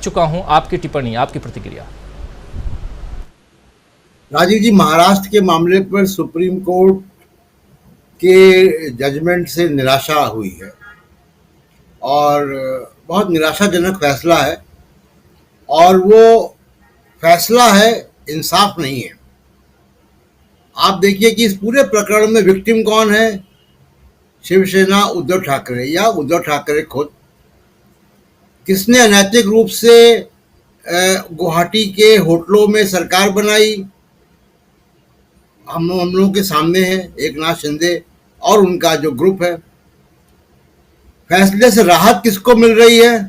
चुका हूं, आपकी टिप्पणी, आपकी प्रतिक्रिया। राजीव जी, महाराष्ट्र के मामले पर सुप्रीम कोर्ट के जजमेंट से निराशा हुई है और बहुत निराशाजनक फैसला है और वो फैसला है, इंसाफ नहीं है। आप देखिए कि इस पूरे प्रकरण में विक्टिम कौन है? शिवसेना, उद्धव ठाकरे या उद्धव ठाकरे खुद। किसने अनैतिक रूप से गुवाहाटी के होटलों में सरकार बनाई? हम लोगों के सामने है, एक नाथ शिंदे और उनका जो ग्रुप है। फैसले से राहत किसको मिल रही है?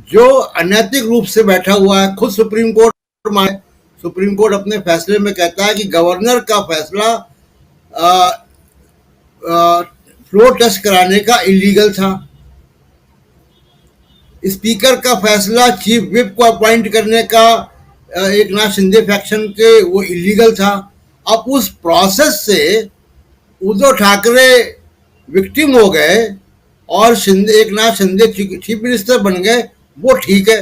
जो अनैतिक रूप से बैठा हुआ है, खुद सुप्रीम कोर्ट माने। सुप्रीम कोर्ट अपने फैसले में कहता है कि गवर्नर का फैसला फ्लोर टेस्ट कराने का इलीगल था। स्पीकर का फैसला चीफ विप को अपॉइंट करने का एक नाथ शिंदे फैक्शन के वो इलीगल था। अब उस प्रोसेस से उद्धव ठाकरे विक्टिम हो गए और एक नाथ शिंदे चीफ मिनिस्टर बन गए, वो ठीक है।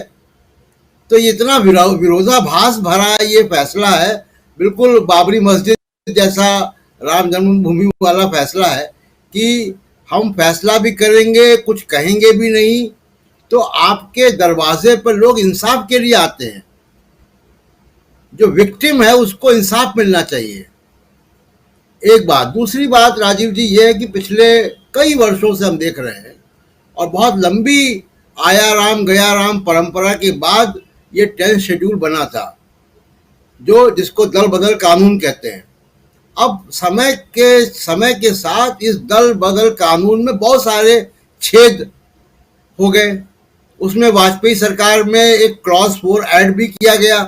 तो ये इतना विरोधाभास भरा ये फैसला है, बिल्कुल बाबरी मस्जिद जैसा राम जन्मभूमि वाला फैसला है कि हम फैसला भी करेंगे, कुछ कहेंगे भी नहीं। तो आपके दरवाजे पर लोग इंसाफ के लिए आते हैं। जो विक्टिम है उसको इंसाफ मिलना चाहिए, एक बात। दूसरी बात राजीव जी ये है कि पिछले कई वर्षों से हम देख रहे हैं और बहुत लंबी आया राम गया राम परंपरा के बाद ये 10th शेड्यूल बना था, जिसको दल बदल कानून कहते हैं। अब समय के साथ इस दल बदल कानून में बहुत सारे छेद हो गए। उसमें वाजपेयी सरकार में एक क्लॉज 4 ऐड भी किया गया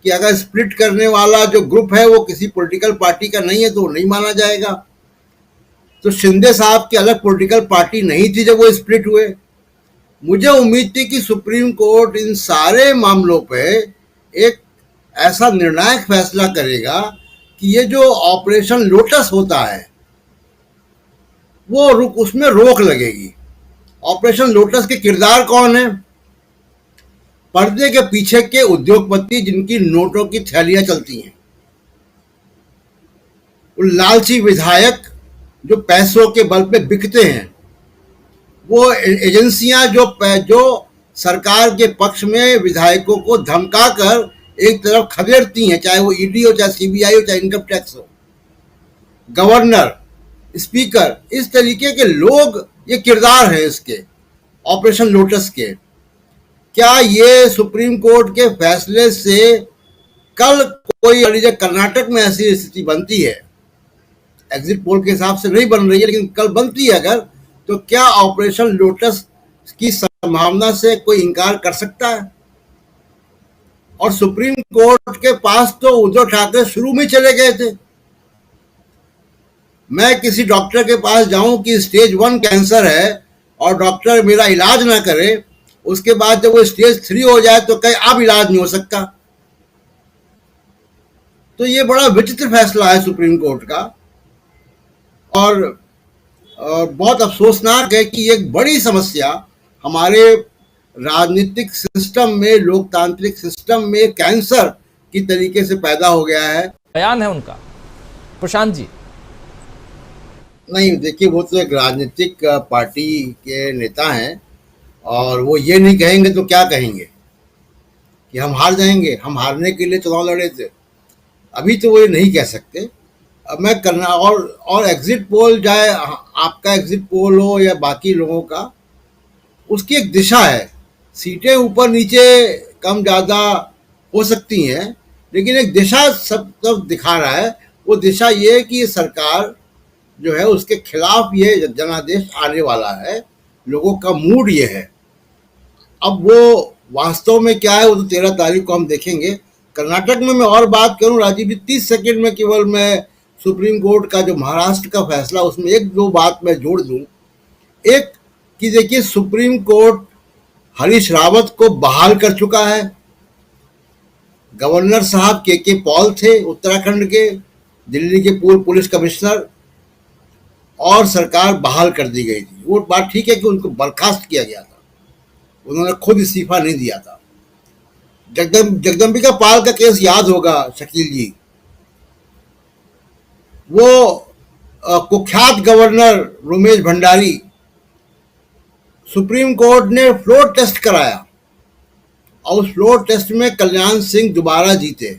कि अगर स्प्लिट करने वाला जो ग्रुप है वो किसी पॉलिटिकल पार्टी का नहीं है तो नहीं माना जाएगा। तो शिंदे साहब की अलग पॉलिटिकल पार्टी नहीं थी जब वो स्प्लिट हुए। मुझे उम्मीद थी कि सुप्रीम कोर्ट इन सारे मामलों पे एक ऐसा निर्णायक फैसला करेगा कि ये जो ऑपरेशन लोटस होता है वो उसमें रोक लगेगी। ऑपरेशन लोटस के किरदार कौन है? पर्दे के पीछे के उद्योगपति जिनकी नोटों की थैलियां चलती हैं, लालची विधायक जो पैसों के बल पे बिकते हैं, वो एजेंसियां जो सरकार के पक्ष में विधायकों को धमकाकर एक तरफ खदेड़ती हैं, चाहे वो ईडी हो, चाहे सीबीआई हो, चाहे इनकम टैक्स हो, गवर्नर, स्पीकर, इस तरीके के लोग ये किरदार है इसके ऑपरेशन लोटस के। क्या ये सुप्रीम कोर्ट के फैसले से कल कोई कर्नाटक में ऐसी स्थिति बनती है, एग्जिट पोल के हिसाब से नहीं बन रही है लेकिन कल बनती है अगर, तो क्या ऑपरेशन लोटस की संभावना से कोई इनकार कर सकता है? और सुप्रीम कोर्ट के पास तो उद्धव ठाकरे शुरू में चले गए थे। मैं किसी डॉक्टर के पास जाऊं कि स्टेज 1 कैंसर है और डॉक्टर मेरा इलाज ना करे, उसके बाद जब वो स्टेज 3 हो जाए तो कहे अब इलाज नहीं हो सकता। तो ये बड़ा विचित्र फैसला है सुप्रीम कोर्ट का और बहुत अफसोसनाक है कि एक बड़ी समस्या हमारे राजनीतिक सिस्टम में, लोकतांत्रिक सिस्टम में कैंसर की तरीके से पैदा हो गया है। बयान है उनका। प्रशांत जी। नहीं, देखिए वो तो एक राजनीतिक पार्टी के नेता हैं और वो ये नहीं कहेंगे तो क्या कहेंगे कि हम हार जाएंगे, हम हारने के लिए चुनाव लड़े थे। अभी तो वो ये नहीं कह सकते। अब मैं करना और एग्जिट पोल, चाहे आपका एग्जिट पोल हो या बाकी लोगों का, उसकी एक दिशा है। सीटें ऊपर नीचे कम ज़्यादा हो सकती हैं लेकिन एक दिशा सब दिखा रहा है। वो दिशा ये है कि ये सरकार जो है उसके खिलाफ ये जनादेश आने वाला है, लोगों का मूड ये है। अब वो वास्तव में क्या है वो तो 13 तारीख को हम देखेंगे। कर्नाटक में मैं और बात करूं राजीव जी, 30 सेकंड में केवल मैं सुप्रीम कोर्ट का जो महाराष्ट्र का फैसला उसमें एक दो बात मैं जोड़ दूं। एक कि देखिए सुप्रीम कोर्ट हरीश रावत को बहाल कर चुका है। गवर्नर साहब के पॉल थे उत्तराखंड के, दिल्ली के पूर्व पुलिस कमिश्नर, और सरकार बहाल कर दी गई थी। वो बात ठीक है कि उनको बर्खास्त किया गया था उन्होंने खुद इस्तीफा नहीं दिया था। जगदम्बिका पाल का केस याद होगा शकील जी। वो कुख्यात governor Romesh Bhandari, supreme court ने फ्लोर टेस्ट कराया और उस फ्लोर टेस्ट में कल्याण सिंह दोबारा जीते,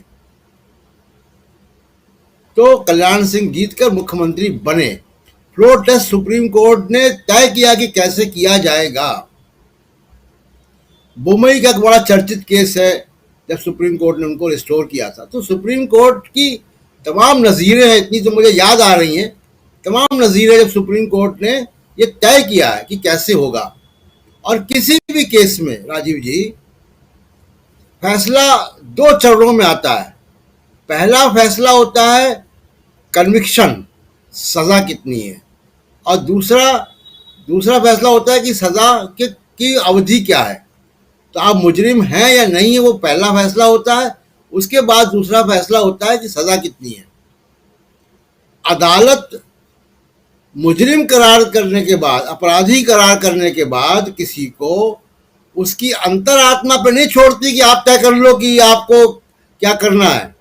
तो कल्याण सिंह जीतकर मुख्यमंत्री बने। फ्लोर टेस्ट सुप्रीम कोर्ट ने तय किया कि कैसे किया जाएगा। बुमई का एक बड़ा चर्चित केस है, जब सुप्रीम कोर्ट ने उनको रिस्टोर किया था। तो सुप्रीम कोर्ट की तमाम नज़ीरें हैं, इतनी तो मुझे याद आ रही हैं, तमाम नज़ीरें जब सुप्रीम कोर्ट ने ये तय किया है कि कैसे होगा। और किसी भी केस में राजीव जी, फैसला दो चरणों में आता है। पहला फैसला होता है कन्विक्शन, सजा कितनी है, और दूसरा फैसला होता है कि सजा की अवधि क्या है। तो आप मुजरिम हैं या नहीं है, वो पहला फैसला होता है। उसके बाद दूसरा फैसला होता है कि सजा कितनी है। अदालत मुजरिम करार करने के बाद, अपराधी करार करने के बाद किसी को उसकी अंतरात्मा पे नहीं छोड़ती कि आप तय कर लो कि आपको क्या करना है,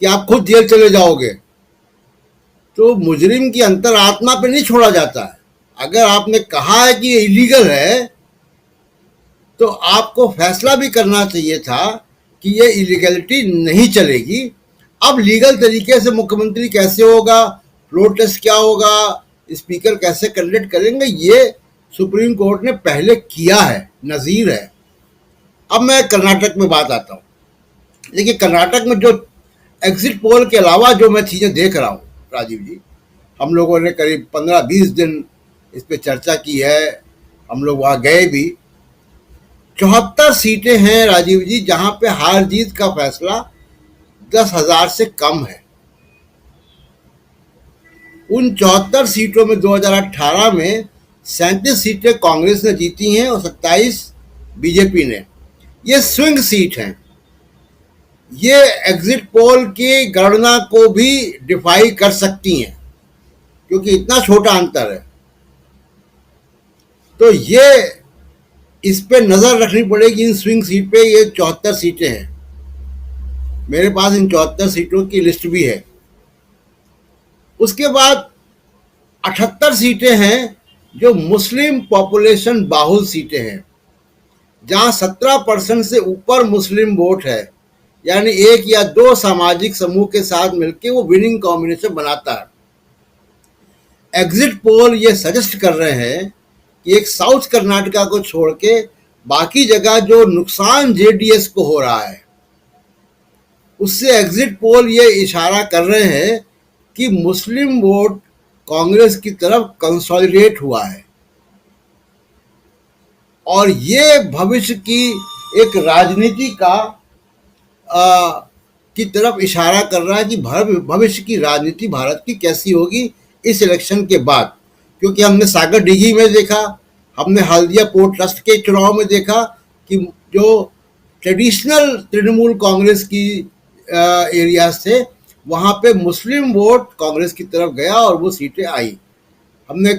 कि आप खुद जेल चले जाओगे। तो मुजरिम की अंतरात्मा पे नहीं छोड़ा जाता है। अगर आपने कहा है कि ये इलीगल है, तो आपको फैसला भी करना चाहिए था कि ये इलीगलिटी नहीं चलेगी। अब लीगल तरीके से मुख्यमंत्री कैसे होगा, फ्लोर टेस्ट क्या होगा, स्पीकर कैसे कंडक्ट करेंगे, ये सुप्रीम कोर्ट ने पहले किया है, नज़ीर है। अब मैं कर्नाटक में बात आता हूँ। देखिए, कर्नाटक में जो एग्जिट पोल के अलावा जो मैं चीज़ें देख रहा हूँ राजीव जी, हम लोगों ने करीब 15-20 दिन इस पे चर्चा की है, हम लोग वहाँ गए भी। 74 सीटें हैं राजीव जी जहाँ पे हार जीत का फैसला 10,000 से कम है। उन 74 सीटों में 2018 में 37 सीटें कांग्रेस ने जीती हैं और 27 बीजेपी ने। ये स्विंग सीट हैं। ये एग्जिट पोल की गणना को भी डिफाई कर सकती हैं, क्योंकि इतना छोटा अंतर है। तो ये इस पे नजर रखनी पड़ेगी। इन स्विंग सीट पे ये 74 सीटें हैं। मेरे पास इन 74 सीटों की लिस्ट भी है। उसके बाद 78 सीटें हैं जो मुस्लिम पॉपुलेशन बाहुल सीटें हैं, जहां 17% से ऊपर मुस्लिम वोट है, यानी एक या दो सामाजिक समूह के साथ मिलकर वो विनिंग कॉम्बिनेशन बनाता है। एग्जिट पोल ये सजेस्ट कर रहे हैं कि एक साउथ कर्नाटका को छोड़ के बाकी जगह जो नुकसान जेडीएस को हो रहा है, उससे एग्जिट पोल ये इशारा कर रहे हैं कि मुस्लिम वोट कांग्रेस की तरफ कंसोलिडेट हुआ है। और ये भविष्य की एक राजनीति का की तरफ इशारा कर रहा है कि भविष्य की राजनीति भारत की कैसी होगी इस इलेक्शन के बाद। क्योंकि हमने सागर डिघी में देखा, हमने हल्दिया पोर्ट ट्रस्ट के चुनाव में देखा कि जो ट्रेडिशनल तृणमूल कांग्रेस की एरियाज थे, वहाँ पे मुस्लिम वोट कांग्रेस की तरफ गया और वो सीटें आई। हमने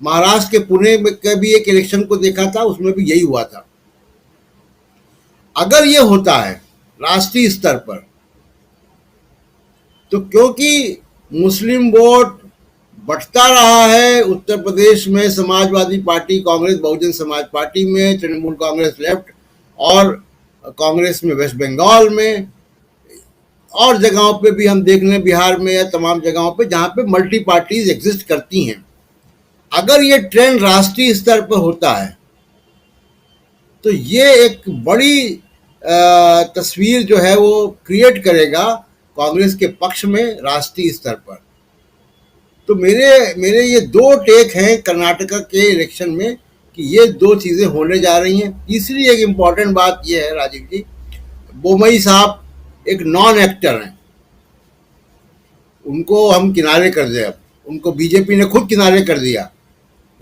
महाराष्ट्र के पुणे में के भी एक इलेक्शन को देखा था, उसमें भी यही हुआ था। अगर ये होता है राष्ट्रीय स्तर पर, तो क्योंकि मुस्लिम वोट बढ़ता रहा है उत्तर प्रदेश में, समाजवादी पार्टी, कांग्रेस, बहुजन समाज पार्टी में, तृणमूल कांग्रेस लेफ्ट, और कांग्रेस में वेस्ट बंगाल में, और जगहों पे भी हम देख लें, बिहार में या तमाम जगहों पे जहाँ पे मल्टी पार्टीज एग्जिस्ट करती हैं। अगर ये ट्रेंड राष्ट्रीय स्तर पर होता है तो ये एक बड़ी तस्वीर जो है वो क्रिएट करेगा कांग्रेस के पक्ष में राष्ट्रीय स्तर पर। तो मेरे ये दो टेक हैं कर्नाटका के इलेक्शन में कि ये दो चीज़ें होने जा रही हैं। तीसरी एक इम्पॉर्टेंट बात ये है राजीव जी, बोमई साहब एक नॉन एक्टर हैं, उनको हम किनारे कर दें। अब उनको बीजेपी ने खुद किनारे कर दिया।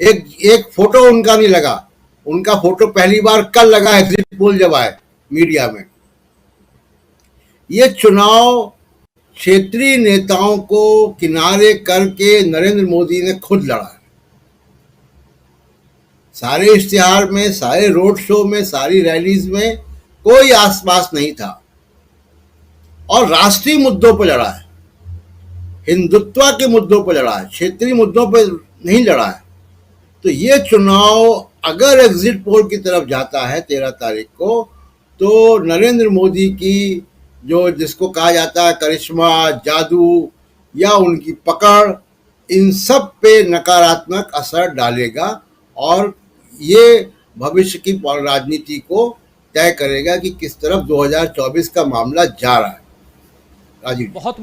एक फोटो उनका नहीं लगा। उनका फोटो पहली बार कल लगा एग्जिट पोल जब आए मीडिया में। ये चुनाव क्षेत्रीय नेताओं को किनारे करके नरेंद्र मोदी ने खुद लड़ा है। सारे इश्तिहार में, सारे रोड शो में, सारी रैलीज में कोई आसपास नहीं था और राष्ट्रीय मुद्दों पर लड़ा है, हिंदुत्व के मुद्दों पर लड़ा है, क्षेत्रीय मुद्दों पर नहीं लड़ा है। तो ये चुनाव अगर एग्जिट पोल की तरफ जाता है 13 तारीख को, तो नरेंद्र मोदी की जो जिसको कहा जाता है करिश्मा, जादू या उनकी पकड़, इन सब पे नकारात्मक असर डालेगा और ये भविष्य की राजनीति को तय करेगा कि किस तरफ 2024 का मामला जा रहा है। राजीव जी। बहुत